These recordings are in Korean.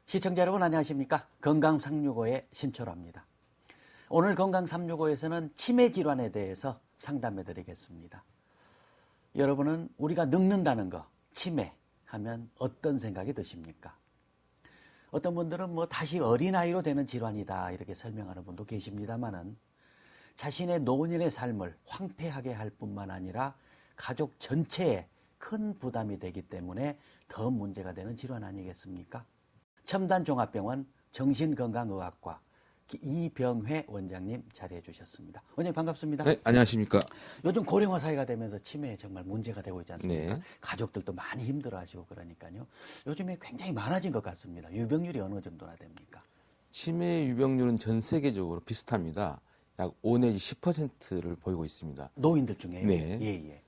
시청자 여러분 안녕하십니까? 건강 365의 신철호입니다. 오늘 건강 365에서는 치매 질환에 대해서 상담해 드리겠습니다. 여러분은 우리가 늙는다는 거, 치매 하면 어떤 생각이 드십니까? 어떤 분들은 뭐 다시 어린아이로 되는 질환이다 이렇게 설명하는 분도 계십니다만은 자신의 노년의 삶을 황폐하게 할 뿐만 아니라 가족 전체에 큰 부담이 되기 때문에 더 문제가 되는 질환 아니겠습니까? 첨단종합병원 정신건강의학과 이병회 원장님 자리해 주셨습니다. 원장님 반갑습니다. 네, 안녕하십니까. 요즘 고령화 사회가 되면서 치매 정말 문제가 되고 있지 않습니까? 네. 가족들도 많이 힘들어하시고 그러니까요. 요즘에 굉장히 많아진 것 같습니다. 유병률이 어느 정도나 됩니까? 치매 유병률은 전 세계적으로 비슷합니다. 약 5 내지 10%를 보이고 있습니다. 노인들 중에요? 네. 예.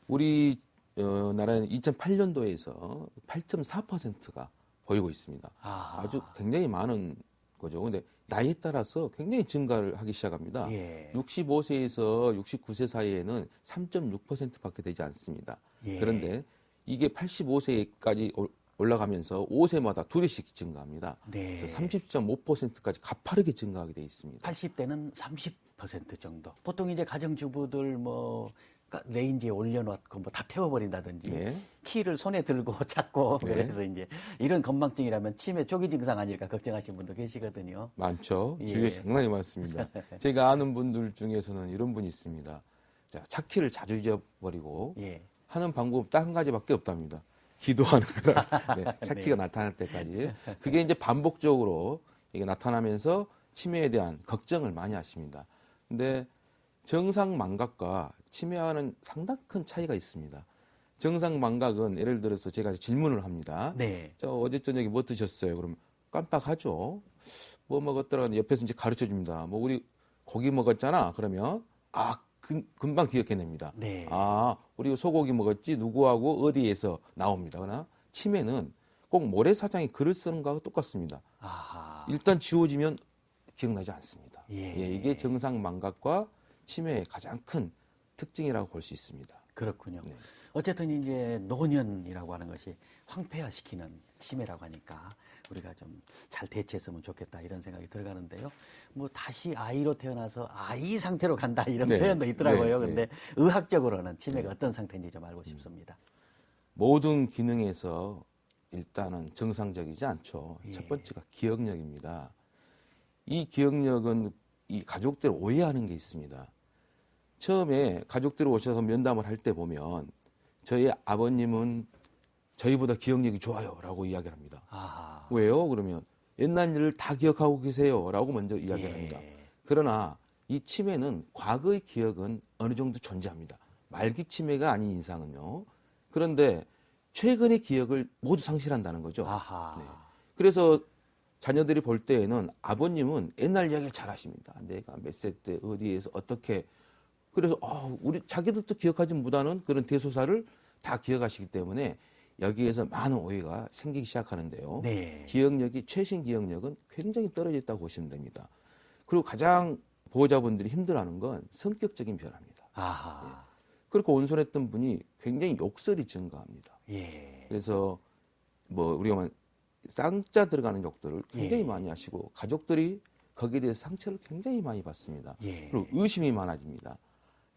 우리 나라는 2008년도에서 8.4%가 보이고 있습니다. 아주 굉장히 많은 거죠. 근데 나이에 따라서 굉장히 증가를 하기 시작합니다. 예. 65세에서 69세 사이에는 3.6%밖에 되지 않습니다. 예. 그런데 이게 85세까지 올라가면서 5세마다 2배씩 증가합니다. 네. 그래서 30.5%까지 가파르게 증가하게 돼 있습니다. 80대는 30% 정도. 보통 이제 가정주부들 뭐 레인지에 올려놓고 뭐 다 태워버린다든지 네. 키를 손에 들고 찾고 네. 그래서 이제 이런 건망증이라면 치매 초기 증상 아닐까 걱정하시는 분도 계시거든요. 많죠. 예. 주위에 상당히 많습니다. 제가 아는 분들 중에서는 이런 분이 있습니다. 자, 차키를 자주 잊어버리고 예. 하는 방법 딱 한 가지밖에 없답니다. 기도하는 거라. 네, 차키가 네. 나타날 때까지. 그게 이제 반복적으로 이게 나타나면서 치매에 대한 걱정을 많이 하십니다. 근데 정상 망각과 치매와는 상당히 큰 차이가 있습니다. 정상 망각은 예를 들어서 제가 질문을 합니다. 네. 저 어제 저녁에 뭐 드셨어요? 그러면 깜빡하죠. 뭐 먹었더라 옆에서 이제 가르쳐 줍니다. 뭐 우리 고기 먹었잖아. 그러면 금방 기억해냅니다. 네. 우리 소고기 먹었지 누구하고 어디에서 나옵니다. 그러나 치매는 꼭 모래사장에 글을 쓰는 거하고 똑같습니다. 아하. 일단 지워지면 기억나지 않습니다. 예. 이게 정상 망각과 치매의 가장 큰 특징이라고 볼 수 있습니다. 그렇군요. 네. 어쨌든 이제 노년이라고 하는 것이 황폐화시키는 치매라고 하니까 우리가 좀 잘 대처했으면 좋겠다 이런 생각이 들어가는데요. 뭐 다시 아이로 태어나서 아이 상태로 간다 이런 네. 표현도 있더라고요. 네. 근데 의학적으로는 치매가 어떤 상태인지 좀 알고 싶습니다. 모든 기능에서 일단은 정상적이지 않죠. 예. 첫 번째가 기억력입니다. 이 기억력은 이 가족들 오해하는 게 있습니다. 처음에 가족들 오셔서 면담을 할 때 보면 저희 아버님은 저희보다 기억력이 좋아요 라고 이야기를 합니다. 아하. 왜요? 그러면 옛날 일을 다 기억하고 계세요 라고 먼저 이야기를 합니다. 그러나 이 치매는 과거의 기억은 어느 정도 존재합니다. 말기 치매가 아닌 이상은요. 그런데 최근의 기억을 모두 상실한다는 거죠. 아하. 네. 그래서 자녀들이 볼 때에는 아버님은 옛날 이야기를 잘 하십니다. 내가 몇 세 때 어디에서 어떻게 그래서 우리 자기들도 기억하지 못하는 그런 대소사를 다 기억하시기 때문에 여기에서 많은 오해가 생기기 시작하는데요. 네. 기억력이 최신 기억력은 굉장히 떨어졌다고 보시면 됩니다. 그리고 가장 보호자분들이 힘들어하는 건 성격적인 변화입니다. 아하. 그렇게 온순했던 분이 굉장히 욕설이 증가합니다. 예. 그래서 뭐 우리가 말 쌍자 들어가는 욕들을 굉장히 예. 많이 하시고 가족들이 거기에 대해서 상처를 굉장히 많이 받습니다. 예. 그리고 의심이 많아집니다.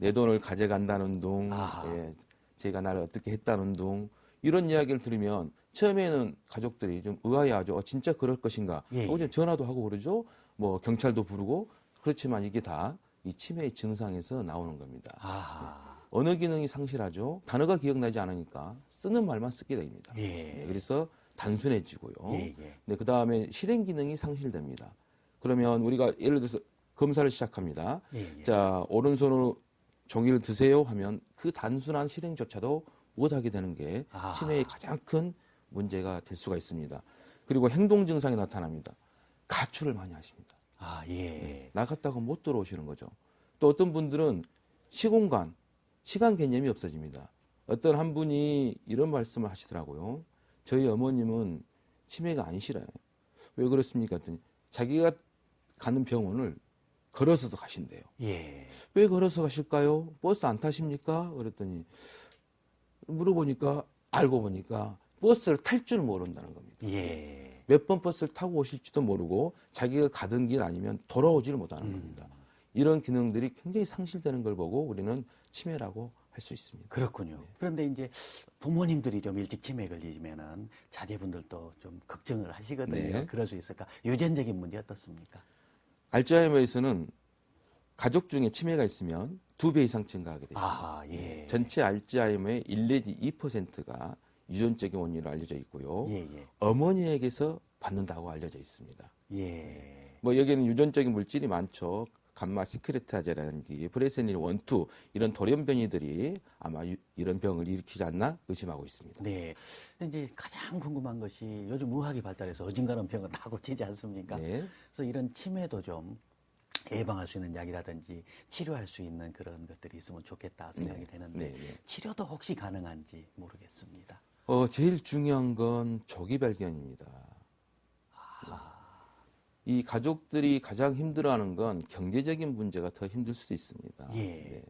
내 돈을 가져간다는 둥, 아하. 제가 나를 어떻게 했다는 둥 이런 이야기를 들으면 처음에는 가족들이 좀 의아해하죠. 진짜 그럴 것인가? 예. 하고 이제 전화도 하고 그러죠. 뭐 경찰도 부르고 그렇지만 이게 다 이 치매의 증상에서 나오는 겁니다. 아하. 언어 기능이 상실하죠. 단어가 기억나지 않으니까 쓰는 말만 쓰게 됩니다. 예. 그래서 단순해지고요. 예. 네, 그 다음에 실행 기능이 상실됩니다. 그러면 우리가 예를 들어서 검사를 시작합니다. 예. 자, 오른손으로 종이를 드세요 하면 그 단순한 실행조차도 못하게 되는 게 치매의 가장 큰 문제가 될 수가 있습니다. 그리고 행동 증상이 나타납니다. 가출을 많이 하십니다. 예. 나갔다가 못 들어오시는 거죠. 또 어떤 분들은 시공간, 시간 개념이 없어집니다. 어떤 한 분이 이런 말씀을 하시더라고요. 저희 어머님은 치매가 아니시라요. 왜 그렇습니까? 했더니 자기가 가는 병원을 걸어서도 가신대요. 예. 왜 걸어서 가실까요? 버스 안 타십니까? 그랬더니 물어보니까 알고 보니까 버스를 탈 줄 모른다는 겁니다. 예. 몇 번 버스를 타고 오실지도 모르고 자기가 가던 길 아니면 돌아오지를 못하는 겁니다. 이런 기능들이 굉장히 상실되는 걸 보고 우리는 치매라고 할 수 있습니다. 그렇군요. 그런데 이제 부모님들이 좀 일찍 치매에 걸리면은 자제분들도 좀 걱정을 하시거든요. 네. 그럴 수 있을까? 유전적인 문제 어떻습니까? 알츠하이머에서는 가족 중에 치매가 있으면 2배 이상 증가하게 돼 있습니다. 아, 예. 전체 알츠하이머의 1 내지 2%가 유전적인 원인으로 알려져 있고요. 예, 예. 어머니에게서 받는다고 알려져 있습니다. 예. 뭐 여기에는 유전적인 물질이 많죠. 감마 시크레타제라든지 브레세닐 1, 2 이런 돌연변이들이 아마 이런 병을 일으키지 않나 의심하고 있습니다. 네. 근데 이제 가장 궁금한 것이 요즘 의학이 발달해서 어진간한 병은 다 고치지 않습니까? 네. 그래서 이런 치매도 좀 예방할 수 있는 약이라든지 치료할 수 있는 그런 것들이 있으면 좋겠다 생각이 되는데 네, 네. 치료도 혹시 가능한지 모르겠습니다. 제일 중요한 건 조기 발견입니다. 이 가족들이 가장 힘들어하는 건 경제적인 문제가 더 힘들 수도 있습니다. 예. 네.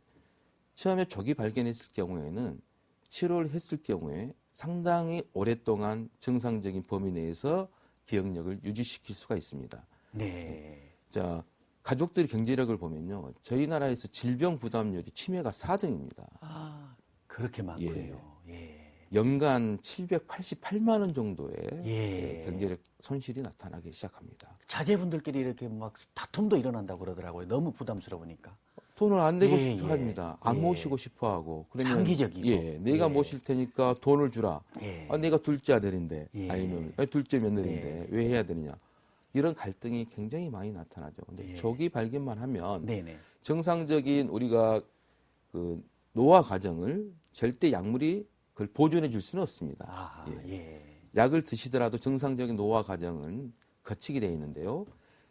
처음에 조기 발견했을 경우에는 치료를 했을 경우에 상당히 오랫동안 정상적인 범위 내에서 기억력을 유지시킬 수가 있습니다. 네. 자, 가족들의 경제력을 보면요. 저희 나라에서 질병 부담률이 치매가 4등입니다. 아, 그렇게 많군요. 예. 연간 788만 원 정도의 예. 경제력 손실이 나타나기 시작합니다. 자제분들끼리 이렇게 막 다툼도 일어난다고 그러더라고요. 너무 부담스러우니까. 돈을 안 내고 예, 싶어 예. 합니다. 안 예. 모시고 싶어 하고. 그러면 장기적이고. 예, 내가 예. 모실 테니까 돈을 주라. 예. 내가 둘째 아들인데 예. 아니면 둘째 며느리인데 왜 해야 되느냐. 이런 갈등이 굉장히 많이 나타나죠. 근데 예. 조기 발견만 하면 네네. 정상적인 우리가 그 노화 과정을 절대 약물이 그걸 보존해 줄 수는 없습니다. 아, 예. 예. 약을 드시더라도 정상적인 노화 과정은 거치게 되어 있는데요.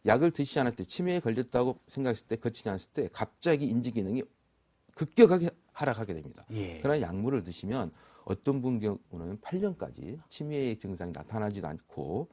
약을 드시지 않을 때 치매에 걸렸다고 생각했을 때 거치지 않았을 때 갑자기 인지 기능이 급격하게 하락하게 됩니다. 예. 그러나 약물을 드시면 어떤 분 경우는 8년까지 치매의 증상이 나타나지도 않고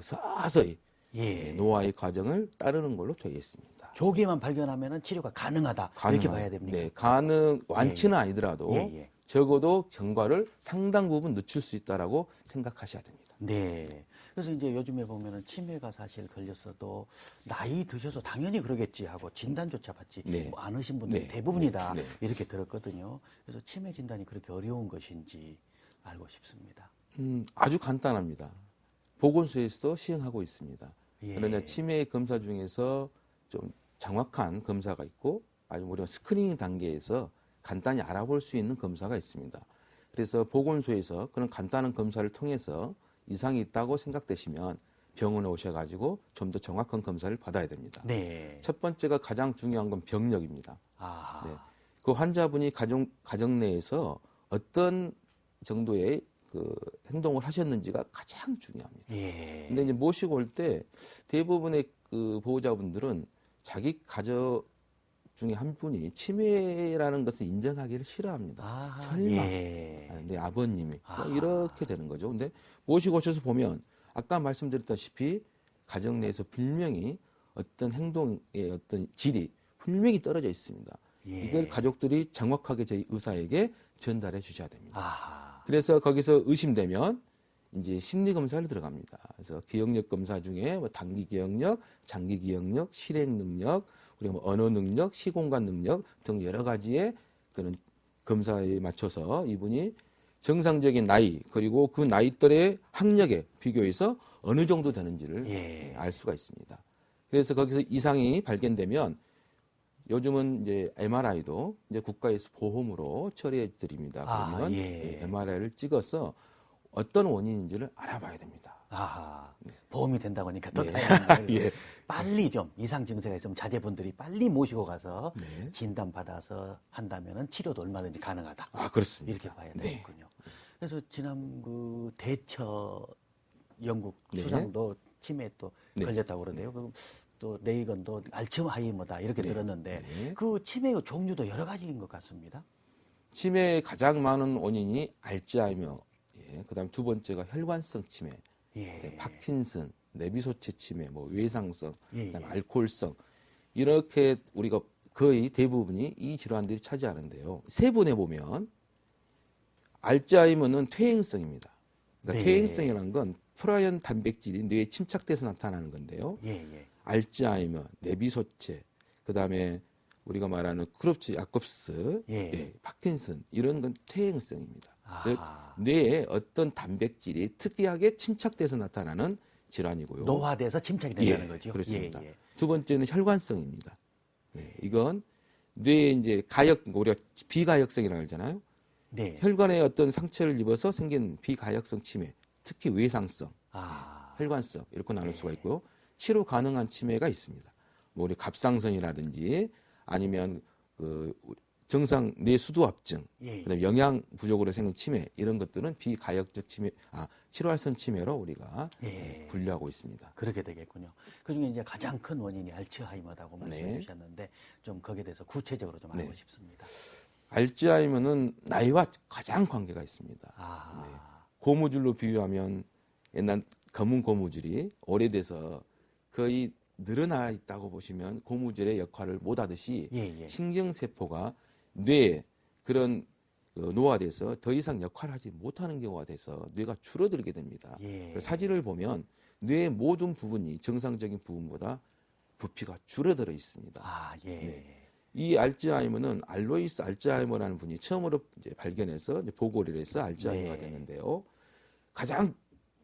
서서히 예. 노화의 과정을 따르는 걸로 되어 있습니다. 조기만 발견하면은 치료가 가능하다. 이렇게 봐야 됩니까? 네, 완치는 아니더라도 예, 예. 적어도 경과를 상당 부분 늦출 수 있다라고 생각하셔야 됩니다. 네. 그래서 이제 요즘에 보면은 치매가 사실 걸렸어도 나이 드셔서 당연히 그러겠지 하고 진단조차 받지 네. 뭐 않으신 분들이 네. 대부분이다 네. 이렇게 들었거든요. 그래서 치매 진단이 그렇게 어려운 것인지 알고 싶습니다. 아주 간단합니다. 보건소에서도 시행하고 있습니다. 예. 그러나 치매 검사 중에서 좀 정확한 검사가 있고 아니면 우리가 스크리닝 단계에서 간단히 알아볼 수 있는 검사가 있습니다. 그래서 보건소에서 그런 간단한 검사를 통해서 이상이 있다고 생각되시면 병원에 오셔가지고 좀 더 정확한 검사를 받아야 됩니다. 네. 첫 번째가 가장 중요한 건 병력입니다. 아. 네. 그 환자분이 가정 내에서 어떤 정도의 그 행동을 하셨는지가 가장 중요합니다. 예. 근데 이제 모시고 올 때 대부분의 그 보호자분들은 자기 가족 중에 한 분이 치매라는 것을 인정하기를 싫어합니다. 아, 설마 예. 내 아버님이 아. 뭐 이렇게 되는 거죠. 근데 모시고 오셔서 보면 아까 말씀드렸다시피 가정 내에서 분명히 어떤 행동의 어떤 질이 분명히 떨어져 있습니다. 예. 이걸 가족들이 정확하게 저희 의사에게 전달해 주셔야 됩니다. 아. 그래서 거기서 의심되면 이제 심리 검사를 들어갑니다. 그래서 기억력 검사 중에 뭐 단기 기억력, 장기 기억력, 실행 능력, 우리가 뭐 언어 능력, 시공간 능력 등 여러 가지의 그런 검사에 맞춰서 이분이 정상적인 나이 그리고 그 나이대의 학력에 비교해서 어느 정도 되는지를 예. 알 수가 있습니다. 그래서 거기서 이상이 발견되면 요즘은 이제 MRI도 이제 국가에서 보험으로 처리해 드립니다. 그러면 예. MRI를 찍어서 어떤 원인인지를 알아봐야 됩니다. 아하. 보험이 된다고 하니까 또 네. 다행이네요. 예. 빨리 좀 이상 증세가 있으면 자제분들이 빨리 모시고 가서 네. 진단 받아서 한다면은 치료도 얼마든지 가능하다. 그렇습니다. 이렇게 봐야 네. 되겠군요. 그래서 지난 그 대처 영국 네. 수상도 치매에 또 네. 걸렸다고 그러네요. 그럼 또 레이건도 알츠하이머다 이렇게 네. 들었는데 네. 그 치매의 종류도 여러 가지인 것 같습니다. 치매의 가장 많은 원인이 알츠하이머, 그다음 두 번째가 혈관성 치매, 예. 파킨슨, 내비소체 치매, 뭐 외상성, 예, 그다음 예. 알코올성 이렇게 우리가 거의 대부분이 이 질환들이 차지하는데요. 세분해 보면 알츠하이머는 퇴행성입니다. 그러니까 네. 퇴행성이라는 건 프라이언 단백질이 뇌에 침착돼서 나타나는 건데요. 예, 예. 알츠하이머, 내비소체, 그다음에 우리가 말하는 크롭츠 야콥스, 예. 파킨슨 이런 건 퇴행성입니다. 즉 아하. 뇌에 어떤 단백질이 특이하게 침착돼서 나타나는 질환이고요. 노화돼서 침착이 된다는 거죠. 그렇습니다. 예, 예. 두 번째는 혈관성입니다. 이건 뇌에 이제 가역, 우리가 비가역성이라고 하잖아요. 네. 혈관에 어떤 상처를 입어서 생긴 비가역성 치매, 특히 외상성, 아. 혈관성 이렇게 나눌 수가 있고요. 치료 가능한 치매가 있습니다. 뭐 우리 갑상선이라든지 아니면 그 정상 뇌수두압증, 예. 그다음에 영양 부족으로 생긴 치매 이런 것들은 비가역적 치매, 치료할성 치매로 우리가 예. 분류하고 있습니다. 그렇게 되겠군요. 그중에 이제 가장 큰 원인이 알츠하이머라고 말씀해 네. 주셨는데 좀 거기에 대해서 구체적으로 좀 알고 싶습니다. 알츠하이머는 나이와 가장 관계가 있습니다. 아. 고무줄로 비유하면 옛날 검은 고무줄이 오래돼서 거의 늘어나 있다고 보시면 고무줄의 역할을 못 하듯이 예, 예. 신경세포가 뇌에 그런 노화돼서 더 이상 역할을 하지 못하는 경우가 돼서 뇌가 줄어들게 됩니다. 예. 그래서 사진을 보면 뇌의 모든 부분이 정상적인 부분보다 부피가 줄어들어 있습니다. 아, 예. 네. 이 알츠하이머는 알로이스 알츠하이머라는 분이 처음으로 이제 발견해서 이제 보고를 해서 알츠하이머가 네. 됐는데요. 가장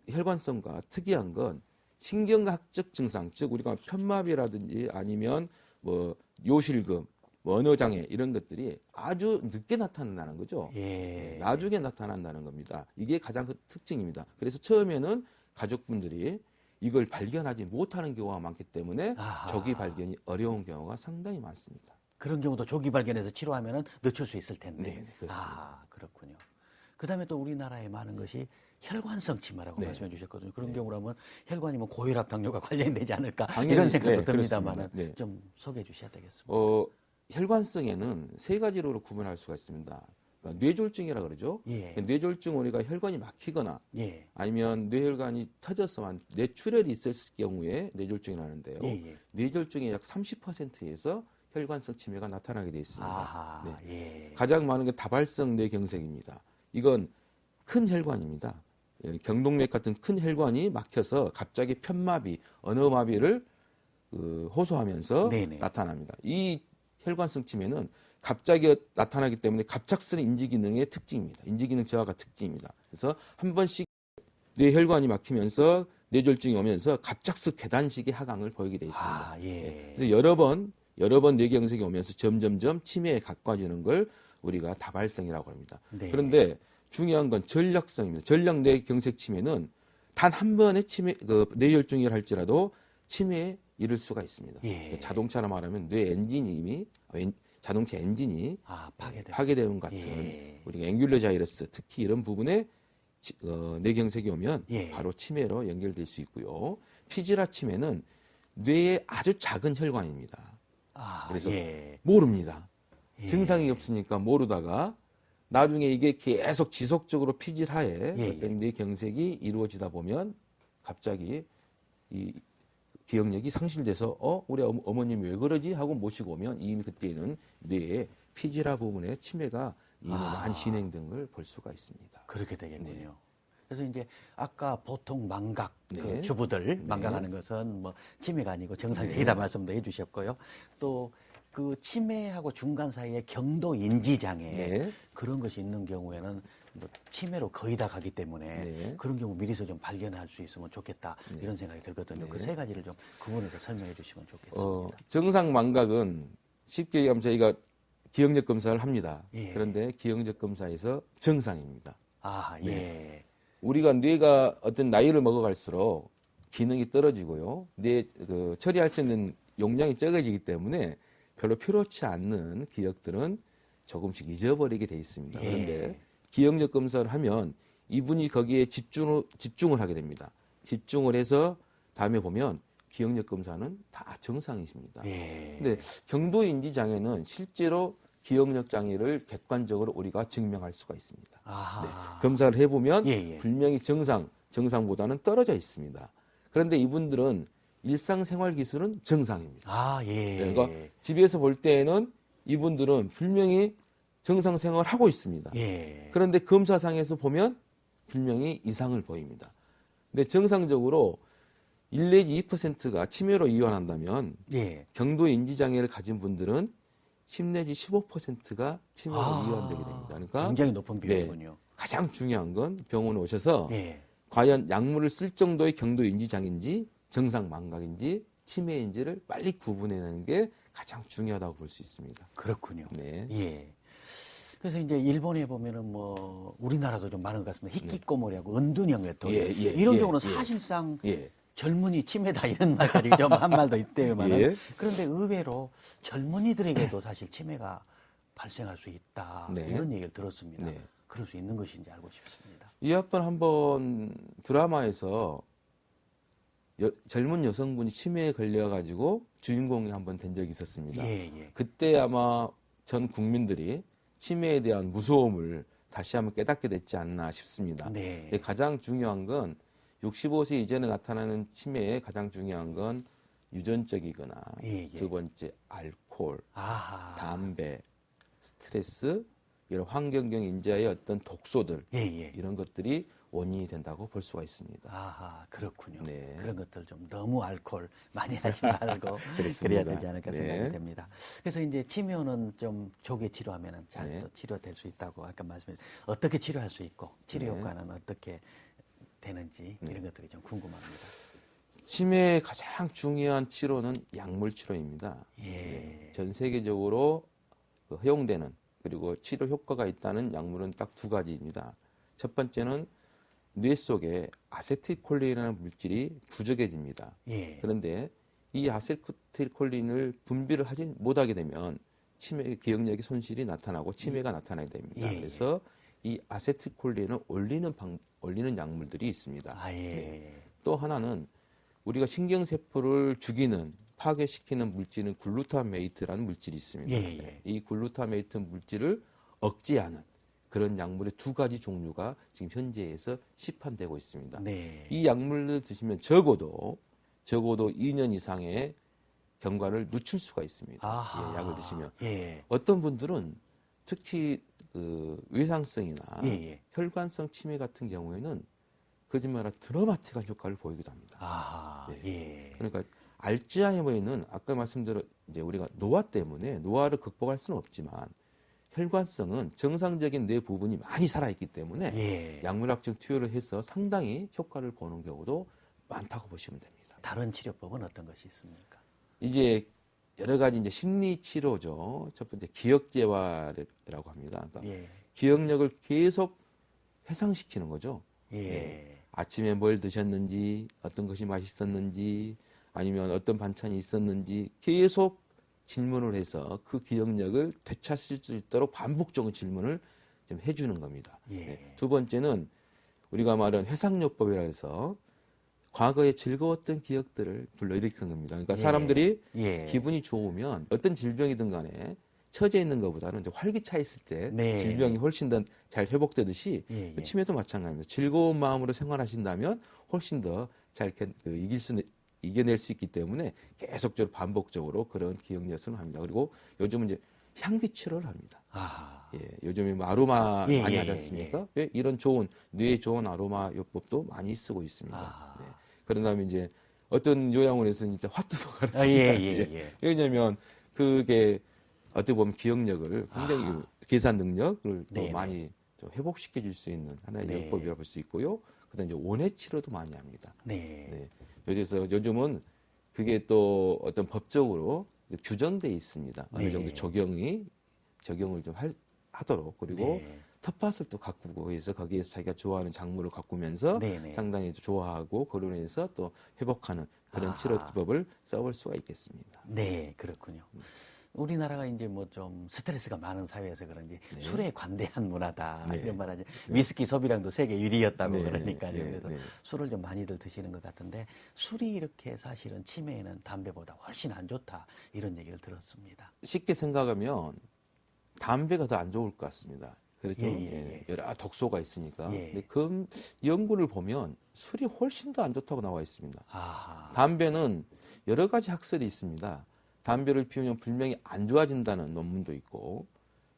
혈관성과 특이한 건 신경학적 증상, 즉 우리가 편마비라든지 아니면 뭐 요실금, 뭐 언어장애 이런 것들이 아주 늦게 나타난다는 거죠. 예. 나중에 나타난다는 겁니다. 이게 가장 그 특징입니다. 그래서 처음에는 가족분들이 이걸 발견하지 못하는 경우가 많기 때문에 아하. 조기 발견이 어려운 경우가 상당히 많습니다. 그런 경우도 조기 발견해서 치료하면 늦출 수 있을 텐데. 네, 그렇습니다. 아, 그렇군요. 그다음에 또 우리나라에 많은 것이 혈관성 치매라고 네. 말씀해 주셨거든요. 그런 경우라면 혈관이면 고혈압, 당뇨가 관련되지 않을까 당연히, 이런 생각도 네, 듭니다만은 그렇습니다. 네. 좀 소개해 주셔야 되겠습니다. 혈관성에는 세 가지로 구분할 수가 있습니다. 그러니까 뇌졸중이라 그러죠. 예. 뇌졸중 우리가 혈관이 막히거나 예. 아니면 뇌혈관이 터져서만 뇌출혈이 있을 경우에 뇌졸중이라는데요. 예, 예. 뇌졸중의 약 30%에서 혈관성 치매가 나타나게 되어 있습니다. 아하. 네. 예. 가장 많은 게 다발성 뇌경색입니다. 이건 큰 혈관입니다. 경동맥 같은 큰 혈관이 막혀서 갑자기 편마비, 언어마비를 호소하면서 네네. 나타납니다. 이 혈관성 치매는 갑자기 나타나기 때문에 갑작스러운 인지기능의 특징입니다. 인지기능 저하가 특징입니다. 그래서 한 번씩 뇌혈관이 막히면서 뇌졸중이 오면서 갑작스럽 계단식의 하강을 보이게 돼 있습니다. 아, 예. 그래서 여러 번 뇌경색이 오면서 점점점 치매에 가까워지는 걸 우리가 다발성이라고 합니다. 네. 그런데 중요한 건 전략성입니다. 전략 뇌경색 치매는 단 한 번의 뇌혈중을 할지라도 치매에 이를 수가 있습니다. 예. 자동차로 말하면 뇌 엔진이 이미 자동차 엔진이 파괴되는 것 같은 예. 우리가 앵귤러 자이러스 특히 이런 부분에 뇌경색이 오면 예. 바로 치매로 연결될 수 있고요. 피지라 치매는 뇌의 아주 작은 혈관입니다. 아, 그래서 예. 모릅니다. 예. 증상이 없으니까 모르다가 나중에 이게 계속 지속적으로 피질하에 예, 어떤 뇌경색이 이루어지다 보면 갑자기 이 기억력이 상실돼서 우리 어머님이 왜 그러지 하고 모시고 오면 이미 그때는 뇌의 피지라 부분에 치매가 이미 많이 진행된 걸 볼 수가 있습니다. 그렇게 되겠군요. 네. 그래서 이제 아까 보통 망각 그 네. 주부들 망각하는 것은 뭐 치매가 아니고 정상적이다 말씀도 해주셨고요. 또 그 치매하고 중간 사이에 경도 인지 장애 네. 그런 것이 있는 경우에는 뭐 치매로 거의 다 가기 때문에 네. 그런 경우 미리서 좀 발견할 수 있으면 좋겠다 이런 생각이 들거든요. 그 세 가지를 좀 구분해서 설명해 주시면 좋겠습니다. 정상 망각은 쉽게 얘기하면 저희가 기억력 검사를 합니다. 예. 그런데 기억력 검사에서 정상입니다. 아, 예. 우리가 뇌가 어떤 나이를 먹어갈수록 기능이 떨어지고요. 처리할 수 있는 용량이 적어지기 때문에 별로 필요치 않는 기억들은 조금씩 잊어버리게 돼 있습니다. 그런데 예. 기억력 검사를 하면 이분이 거기에 집중을 하게 됩니다. 집중을 해서 다음에 보면 기억력 검사는 다 정상이십니다. 예. 근데 경도인지 장애는 실제로 기억력 장애를 객관적으로 우리가 증명할 수가 있습니다. 아하. 네, 검사를 해보면 예, 예. 분명히 정상보다는 떨어져 있습니다. 그런데 이분들은 일상생활 기술은 정상입니다. 아, 예. 그러니까 집에서 볼 때에는 이분들은 분명히 정상 생활을 하고 있습니다. 예. 그런데 검사상에서 보면 분명히 이상을 보입니다. 근데 정상적으로 1 내지 2%가 치매로 이완한다면 예. 경도 인지 장애를 가진 분들은 10 내지 15%가 치매로 이완되게 됩니다. 그러니까 굉장히 높은 비율이군요. 네, 가장 중요한 건 병원에 오셔서 예. 과연 약물을 쓸 정도의 경도 인지 장애인지 정상 망각인지 치매인지를 빨리 구분해내는 게 가장 중요하다고 볼 수 있습니다. 그렇군요. 네. 예. 그래서 이제 일본에 보면은 뭐 우리나라도 좀 많은 것 같습니다. 히키코모리하고 은둔형외톨 이런 경우는 사실상 젊은이 치매다 이런 말까지 좀 한 말도 있대요만은 예. 그런데 의외로 젊은이들에게도 사실 치매가 발생할 수 있다 네. 이런 얘기를 들었습니다. 네. 그럴 수 있는 것인지 알고 싶습니다. 이 학번 한번 드라마에서 젊은 여성분이 치매에 걸려가지고 주인공이 한번 된 적이 있었습니다. 예. 그때 아마 전 국민들이 치매에 대한 무서움을 다시 한번 깨닫게 됐지 않나 싶습니다. 네. 근데 가장 중요한 건 65세 이전에 나타나는 치매의 가장 중요한 건 유전적이거나 두 번째 알코올, 아하. 담배, 스트레스, 이런 환경적 인자의 어떤 독소들 이런 것들이 원인이 된다고 볼 수가 있습니다. 아하, 그렇군요. 네. 그런 것들 좀 너무 알코올 많이 하지 말고 그래야 되지 않을까 생각이 됩니다. 그래서 이제 치매는 좀 조기 치료하면 잘 또 치료될 수 있다고 아까 말씀해 어떻게 치료할 수 있고 치료 효과는 어떻게 되는지 이런 것들이 좀 궁금합니다. 치매의 가장 중요한 치료는 약물 치료입니다. 전 세계적으로 허용되는 그리고 치료 효과가 있다는 약물은 딱 두 가지입니다. 첫 번째는 뇌 속에 아세틸콜린이라는 물질이 부족해집니다. 그런데 이 아세틸콜린을 분비를 하지 못하게 되면 치매 기억력의 손실이 나타나고 치매가 나타나게 됩니다. 그래서 이 아세틸콜린을 올리는 약물들이 있습니다. 또 하나는 우리가 신경세포를 죽이는 파괴시키는 물질은 글루타메이트라는 물질이 있습니다. 이 글루타메이트 물질을 억제하는 그런 약물의 두 가지 종류가 지금 현재에서 시판되고 있습니다. 이 약물을 드시면 적어도 2년 이상의 경과를 늦출 수가 있습니다. 약을 드시면. 어떤 분들은 특히 그 외상성이나 혈관성 치매 같은 경우에는 거짓말하라 드라마틱한 효과를 보이기도 합니다. 그러니까 알츠하이머에는 아까 말씀대로 이제 우리가 노화 때문에 노화를 극복할 수는 없지만 혈관성은 정상적인 뇌 부분이 많이 살아있기 때문에 약물학적 투여를 해서 상당히 효과를 보는 경우도 많다고 보시면 됩니다. 다른 치료법은 어떤 것이 있습니까? 이제 여러 가지 이제 심리 치료죠. 첫 번째 기억 재활이라고 합니다. 그러니까 기억력을 계속 회상시키는 거죠. 아침에 뭘 드셨는지, 어떤 것이 맛있었는지, 아니면 어떤 반찬이 있었는지 계속 질문을 해서 그 기억력을 되찾을 수 있도록 반복적인 질문을 좀 해주는 겁니다. 두 번째는 우리가 말하는 회상요법이라 해서 과거에 즐거웠던 기억들을 불러일으키는 겁니다. 그러니까 사람들이 기분이 좋으면 어떤 질병이든 간에 처져 있는 것보다는 이제 활기차 있을 때 질병이 훨씬 더 잘 회복되듯이 치매도 마찬가지입니다. 즐거운 마음으로 생활하신다면 훨씬 더 잘 이겨낼 수 있기 때문에 계속적으로 반복적으로 그런 기억 연습을 합니다. 그리고 요즘은 이제 향기 치료를 합니다. 요즘에 뭐 아로마 많이 하지 않습니까? 이런 좋은 뇌에 좋은 아로마 요법도 많이 쓰고 있습니다. 그런 다음에 이제 어떤 요양원에서는 진짜 화투도 가르칩니다. 왜냐하면 그게 어떻게 보면 기억력을 굉장히 계산 능력을 또 많이 좀 회복시켜 줄 수 있는 하나의 요법이라고 볼 수 있고요. 그다음에 이제 원해 치료도 많이 합니다. 그래서 요즘은 그게 또 어떤 법적으로 규정돼 있습니다. 어느 정도 적용을 좀 하도록 그리고 텃밭을 또 가꾸고 해서 거기에서 자기가 좋아하는 작물을 가꾸면서 상당히 좋아하고 그로 인해서 또 회복하는 그런 치료법을 써볼 수가 있겠습니다. 네, 그렇군요. 우리나라가 이제 뭐 좀 스트레스가 많은 사회에서 그런지 술에 관대한 문화다 이런 말하지 위스키 소비량도 세계 1위였다고 그러니까요. 그래서 술을 좀 많이들 드시는 것 같은데 술이 이렇게 사실은 치매에는 담배보다 훨씬 안 좋다 이런 얘기를 들었습니다. 쉽게 생각하면 담배가 더 안 좋을 것 같습니다. 그렇죠. 여러 독소가 있으니까. 근데 그 연구를 보면 술이 훨씬 더 안 좋다고 나와 있습니다. 담배는 여러 가지 학설이 있습니다. 담배를 피우면 분명히 안 좋아진다는 논문도 있고,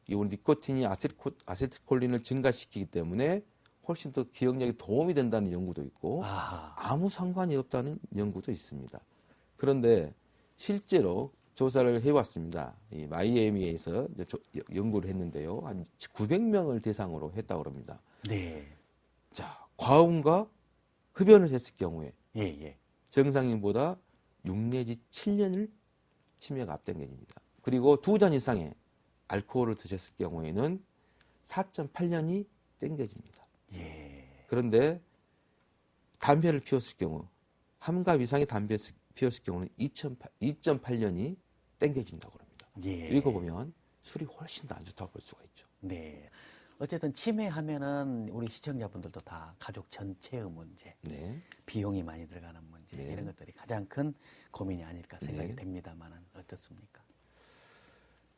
이 니코틴이 아세틸콜린을 증가시키기 때문에 훨씬 더 기억력에 도움이 된다는 연구도 있고 아하. 아무 상관이 없다는 연구도 있습니다. 그런데 실제로 조사를 해왔습니다. 이 마이애미에서 연구를 했는데요. 한 900명을 대상으로 했다고 합니다. 네. 자, 과음과 흡연을 했을 경우에 예, 예. 정상인보다 6 내지 7년을 치매가 앞당겨집니다. 그리고 2잔 이상의 알코올을 드셨을 경우에는 4.8년이 땡겨집니다. 예. 그런데 담배를 피웠을 경우, 한 갑 이상의 담배를 피웠을 경우는 2.8년이 땡겨진다고 합니다. 예. 읽어보면 술이 훨씬 더 안 좋다고 볼 수가 있죠. 네. 어쨌든 치매하면은 우리 시청자분들도 다 가족 전체의 문제, 네. 비용이 많이 들어가는 문제 네. 이런 것들이 가장 큰 고민이 아닐까 생각이 네. 됩니다만은 어떻습니까?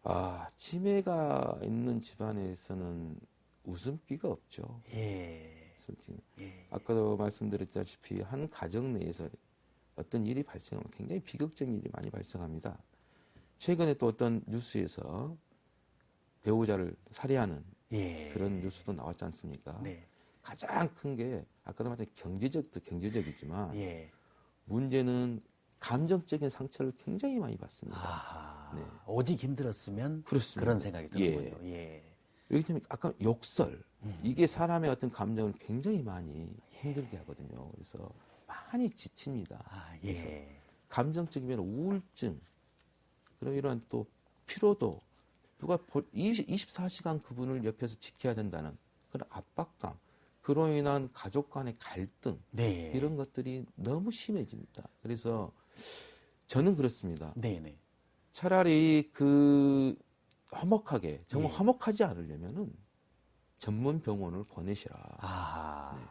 아, 치매가 있는 집안에서는 웃음기가 없죠. 예. 솔직히. 예. 아까도 말씀드렸다시피 한 가정 내에서 어떤 일이 발생하면 굉장히 비극적인 일이 많이 발생합니다. 최근에 또 어떤 뉴스에서 배우자를 살해하는 예. 그런 뉴스도 나왔지 않습니까? 네. 가장 큰 게 아까도 말했던 경제적도 경제적이지만 예. 문제는 감정적인 상처를 굉장히 많이 받습니다. 아하. 네. 오직 힘들었으면 그렇습니다. 그런 생각이 드는군요. 예. 왜냐하면 아까 욕설 이게 사람의 어떤 감정을 굉장히 많이 힘들게 하거든요. 그래서 많이 지칩니다. 아, 그래서 예. 감정적이면 우울증, 그리고 이런 또 피로도, 누가 24시간 그분을 옆에서 지켜야 된다는 그런 압박감, 그로 인한 가족 간의 갈등, 네. 이런 것들이 너무 심해집니다. 그래서 저는 그렇습니다. 네네. 차라리 그 화목하게, 정말 예. 화목하지 않으려면은 전문 병원을 보내시라. 아하. 네.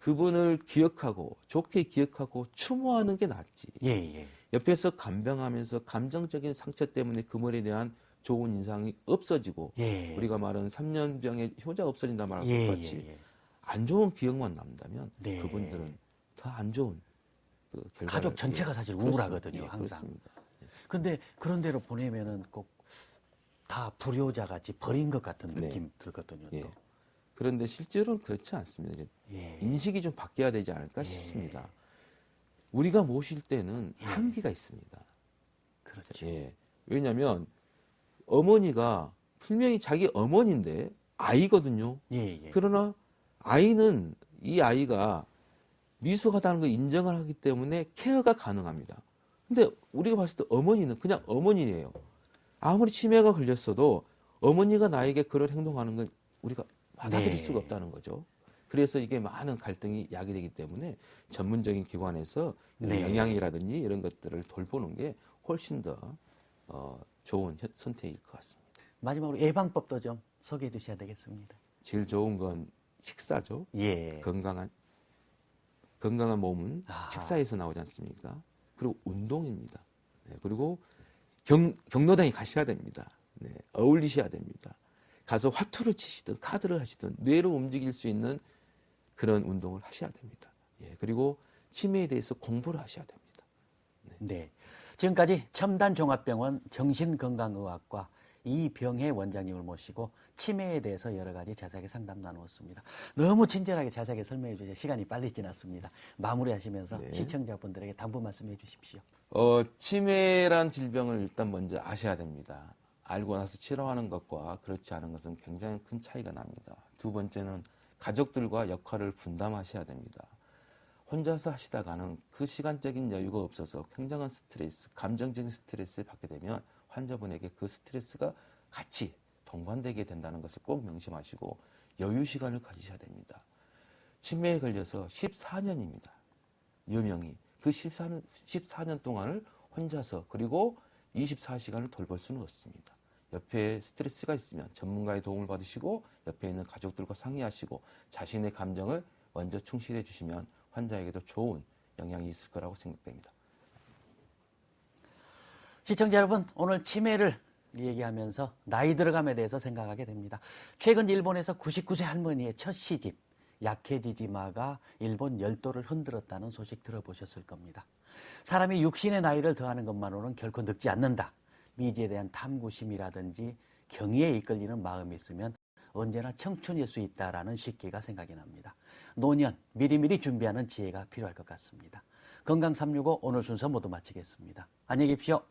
그분을 기억하고, 좋게 기억하고 추모하는 게 낫지. 예, 예. 옆에서 간병하면서 감정적인 상처 때문에 그분에 대한 좋은 인상이 없어지고, 예. 우리가 말하는 3년병의 효자 없어진다 말하는 예, 것 같이 예, 예. 안 좋은 기억만 남다면 네. 그분들은 더 안 좋은 그 결과를, 가족 전체가 사실 우울하거든요, 항상. 그렇습니다. 근데 그런 데로 보내면은 꼭 다 불효자 같이 버린 것 같은 네. 느낌 들거든요. 예. 또. 그런데 실제로는 그렇지 않습니다. 이제 예. 인식이 좀 바뀌어야 되지 않을까 예. 싶습니다. 우리가 모실 때는 예. 한계가 있습니다. 그렇죠. 예. 왜냐하면 어머니가 분명히 자기 어머니인데 아이거든요. 예, 예. 그러나 아이는 이 아이가 미숙하다는 걸 인정을 하기 때문에 케어가 가능합니다. 근데 우리가 봤을 때 어머니는 그냥 어머니예요. 아무리 치매가 걸렸어도 어머니가 나에게 그런 행동하는 건 우리가 받아들일 네. 수가 없다는 거죠. 그래서 이게 많은 갈등이 야기되기 때문에 전문적인 기관에서 네. 영양이라든지 이런 것들을 돌보는 게 훨씬 더 좋은 선택일 것 같습니다. 마지막으로 예방법도 좀 소개해 주셔야 되겠습니다. 제일 좋은 건 식사죠. 예. 건강한 몸은 아하. 식사에서 나오지 않습니까? 그리고 운동입니다. 네, 그리고 경로당에 가셔야 됩니다. 네, 어울리셔야 됩니다. 가서 화투를 치시든 카드를 하시든 뇌를 움직일 수 있는 그런 운동을 하셔야 됩니다. 예, 그리고 치매에 대해서 공부를 하셔야 됩니다. 네. 지금까지 첨단종합병원 정신건강의학과 이병혜 원장님을 모시고 치매에 대해서 여러 가지 자세하게 상담 나누었습니다. 너무 친절하게 자세하게 설명해 주셔서 시간이 빨리 지났습니다. 마무리하시면서 네. 시청자분들에게 당부 말씀해 주십시오. 치매란 질병을 일단 먼저 아셔야 됩니다. 알고 나서 치료하는 것과 그렇지 않은 것은 굉장히 큰 차이가 납니다. 두 번째는 가족들과 역할을 분담하셔야 됩니다. 혼자서 하시다가는 그 시간적인 여유가 없어서 굉장한 스트레스, 감정적인 스트레스를 받게 되면 환자분에게 그 스트레스가 같이 동반되게 된다는 것을 꼭 명심하시고 여유 시간을 가지셔야 됩니다. 치매에 걸려서 14년입니다. 유명히. 그 14년 동안을 혼자서 그리고 24시간을 돌볼 수는 없습니다. 옆에 스트레스가 있으면 전문가의 도움을 받으시고 옆에 있는 가족들과 상의하시고 자신의 감정을 먼저 충실해 주시면 환자에게도 좋은 영향이 있을 거라고 생각됩니다. 시청자 여러분, 오늘 치매를 얘기하면서 나이 들어감에 대해서 생각하게 됩니다. 최근 일본에서 99세 할머니의 첫 시집 약해지지 마가 일본 열도를 흔들었다는 소식 들어보셨을 겁니다. 사람이 육신의 나이를 더하는 것만으로는 결코 늙지 않는다. 미지에 대한 탐구심이라든지 경의에 이끌리는 마음이 있으면 언제나 청춘일 수 있다라는 식기가 생각이 납니다. 노년 미리미리 준비하는 지혜가 필요할 것 같습니다. 건강 365 오늘 순서 모두 마치겠습니다. 안녕히 계십시오.